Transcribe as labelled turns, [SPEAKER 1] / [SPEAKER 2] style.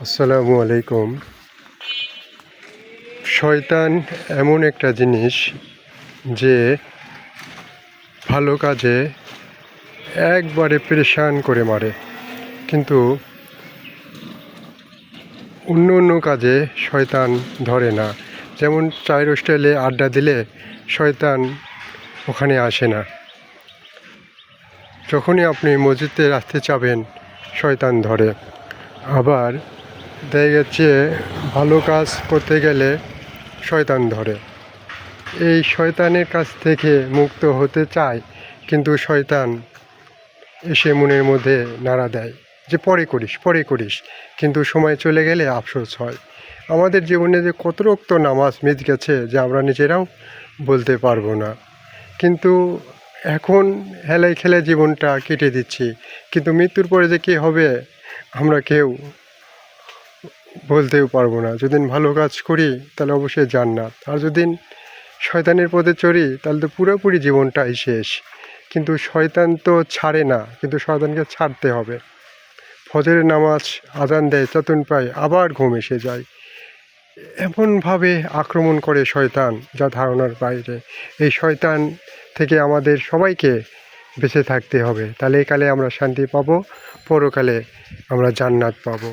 [SPEAKER 1] আসসালামু আলাইকুম। শয়তান এমন একটা জিনিস যে ভালো কাজে একবারে পেরেশান করে মারে, কিন্তু অন্য অন্য কাজে শয়তান ধরে না। যেমন চায়ের হোস্টেলে আড্ডা দিলে শয়তান ওখানে আসে না। যখনই আপনি মসজিদে আসতে চাবেন শয়তান ধরে। আবার দেখা যাচ্ছে ভালো কাজ করতে গেলে শয়তান ধরে। এই শয়তানের কাছ থেকে মুক্ত হতে চায়, কিন্তু শয়তান এসে মনের মধ্যে নাড়া দেয় যে পরে করিস, কিন্তু সময় চলে গেলে আফসোস হয়। আমাদের জীবনে যে কত রক্ত নামাজ মিস গেছে যে আমরা নিজেরাও বলতে পারবো না, কিন্তু এখন হেলায় খেলে জীবনটা কেটে দিচ্ছি, কিন্তু মৃত্যুর পরে যে কী হবে আমরা কেউ বলতেও পারবো না। যদি ভালো কাজ করি তাহলে অবশ্যই জান্নাত, আর যদি শয়তানের পথে চড়ি তাহলে তো পুরোপুরি জীবনটাই শেষ। কিন্তু শয়তান তো ছাড়ে না, কিন্তু শয়তানকে ছাড়তে হবে। ফজরের নামাজ আজান দেয়, চেতন পায়, আবার ঘুম এসে যায়। এমনভাবে আক্রমণ করে শয়তান যা ধারণার বাইরে। এই শয়তান থেকে আমাদের সবাইকে বেঁচে থাকতে হবে, তাহলে একালে আমরা শান্তি পাবো, পরকালে আমরা জান্নাত পাবো।